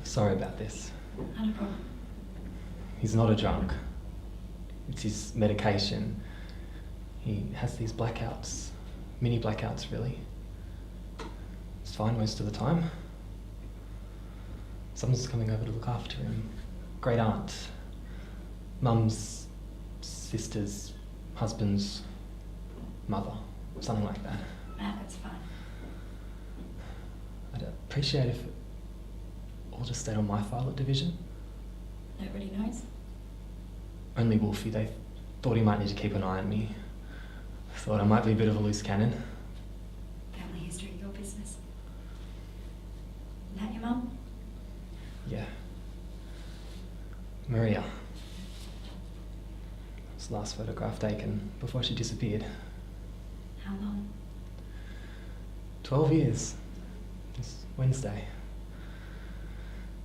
Sorry about this. Not a problem. He's not a drunk. It's his medication. He has these blackouts. Mini blackouts, really. It's fine most of the time. Someone's coming over to look after him. Great aunt. Mum's sister's husband's mother. Something like that. Nah, that's fine. I'd appreciate if it all just stayed on my file at division. Nobody knows? Only Wolfie, they thought he might need to keep an eye on me. Thought I might be a bit of a loose cannon. Family history, your business. Is that your mum? Yeah. Maria. Was last photograph taken before she disappeared. How long? 12 years. This Wednesday.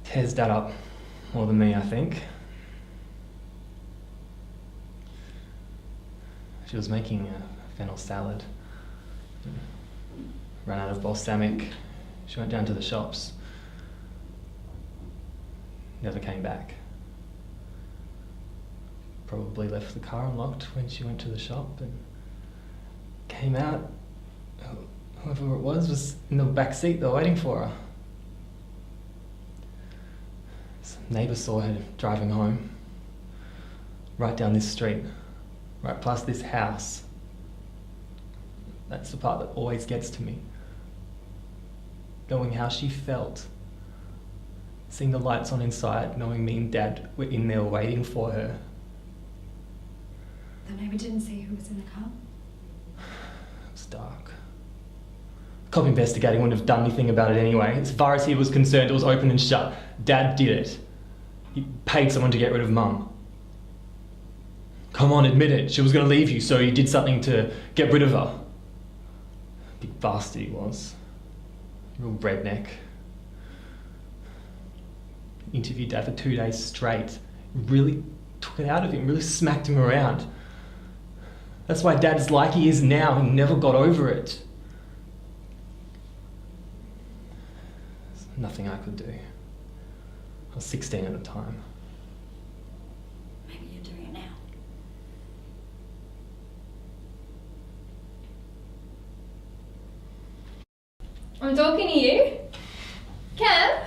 Tears Dad up more than me, I think. She was making a fennel salad. Ran out of balsamic. She went down to the shops. Never came back. Probably left the car unlocked when she went to the shop and came out. Whoever it was in the back seat. They were waiting for her. Some neighbour saw her driving home. Right down this street. Right past this house. That's the part that always gets to me. Knowing how she felt. Seeing the lights on inside, knowing me and Dad were in there waiting for her. The neighbour didn't see who was in the car? It was dark. Cop investigating wouldn't have done anything about it anyway. As far as he was concerned, it was open and shut. Dad did it. He paid someone to get rid of Mum. Come on, admit it. She was going to leave you, so you did something to get rid of her. Big bastard he was. Real redneck. Interviewed Dad for 2 days straight. Really took it out of him, really smacked him around. That's why Dad's like he is now. He never got over it. There's nothing I could do. I was 16 at the time. Maybe you're doing it now. I'm talking to you. Cam?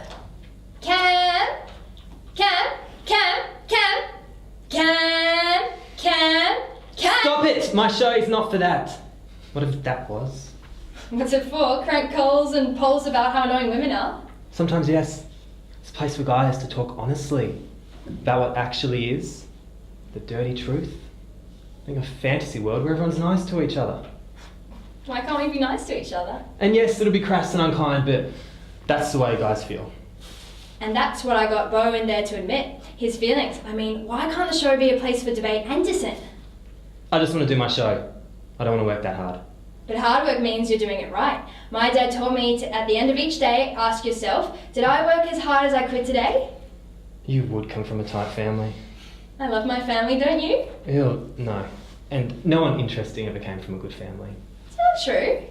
Cam? Cam? Cam? Cam? Cam? Cam? Cam? Stop it! My show is not for that. Whatever that was. What's it for? Crank calls and polls about how annoying women are? Sometimes, yes. It's a place for guys to talk honestly about what actually is. The dirty truth. In a fantasy world where everyone's nice to each other. Why can't we be nice to each other? And yes, it'll be crass and unkind, but that's the way guys feel. And that's what I got Bo in there to admit. His feelings. I mean, why can't the show be a place for debate and dissent? I just want to do my show. I don't want to work that hard. But hard work means you're doing it right. My dad told me to, at the end of each day, ask yourself, did I work as hard as I could today? You would come from a tight family. I love my family, don't you? Ew, no. And no one interesting ever came from a good family. It's not true.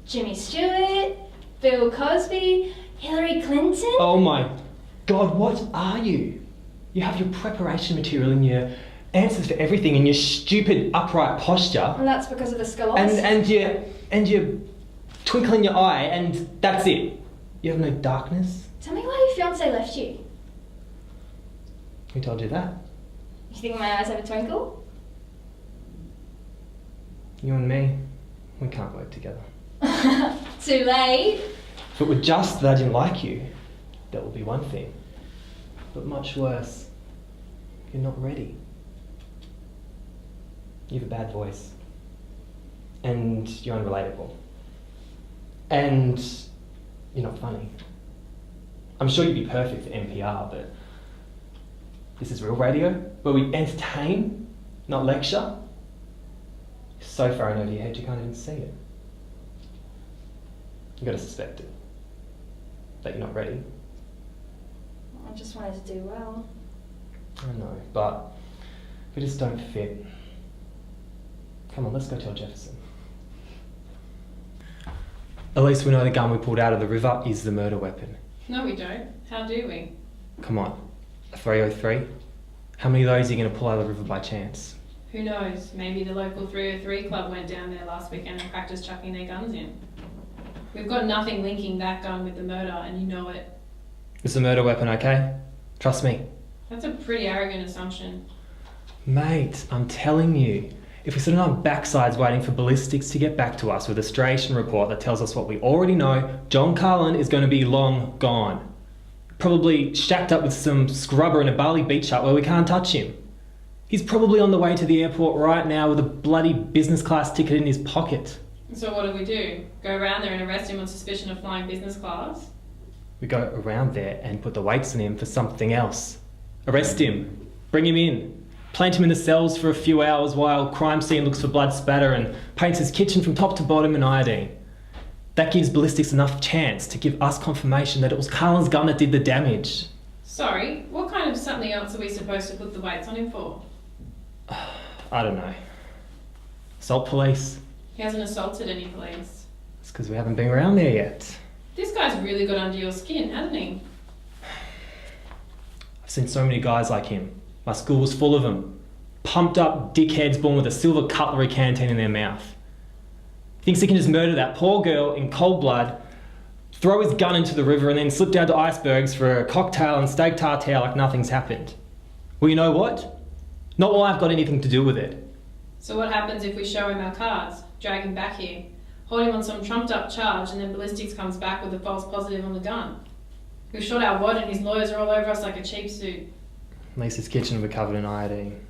Jimmy Stewart, Bill Cosby, Hillary Clinton. Oh my God, what are you? You have your preparation material and your answers for everything in your stupid upright posture. And that's because of the scholars. And your twinkle in your eye, and that's it. You have no darkness. Tell me why your fiancé left you. Who told you that? You think my eyes have a twinkle? You and me, we can't work together. Too late. If it were just that I didn't like you, that would be one thing. But much worse, you're not ready. You have a bad voice. And you're unrelatable. And you're not funny. I'm sure you'd be perfect for NPR, but this is real radio, where we entertain, not lecture. You're so far over your head you can't even see it. You gotta suspect it. That you're not ready. I just wanted to do well. I know, but we just don't fit. Come on, let's go tell Jefferson. At least we know the gun we pulled out of the river is the murder weapon. No, we don't. How do we? Come on, a 303? How many of those are you going to pull out of the river by chance? Who knows? Maybe the local 303 club went down there last weekend and practiced chucking their guns in. We've got nothing linking that gun with the murder, and you know it. Is the murder weapon okay? Trust me. That's a pretty arrogant assumption. Mate, I'm telling you, if we sit on our backsides waiting for ballistics to get back to us with a stration report that tells us what we already know, John Carlin is going to be long gone. Probably shacked up with some scrubber in a Bali beach hut where we can't touch him. He's probably on the way to the airport right now with a bloody business class ticket in his pocket. So what do? Go around there and arrest him on suspicion of flying business class? We go around there and put the weights on him for something else. Arrest him, bring him in, plant him in the cells for a few hours while crime scene looks for blood spatter and paints his kitchen from top to bottom in iodine. That gives ballistics enough chance to give us confirmation that it was Carlin's gun that did the damage. Sorry, what kind of something else are we supposed to put the weights on him for? I don't know. Assault police? He hasn't assaulted any police. It's because we haven't been around there yet. This guy's really got under your skin, hasn't he? I've seen so many guys like him. My school was full of them. Pumped up dickheads born with a silver cutlery canteen in their mouth. Thinks he can just murder that poor girl in cold blood, throw his gun into the river and then slip down to icebergs for a cocktail and steak tartare like nothing's happened. Well, you know what? Not while I've got anything to do with it. So what happens if we show him our cards, drag him back here, hold him on some trumped up charge, and then ballistics comes back with a false positive on the gun? We've shot our wad and his lawyers are all over us like a cheap suit. At least his kitchen will be covered in iodine.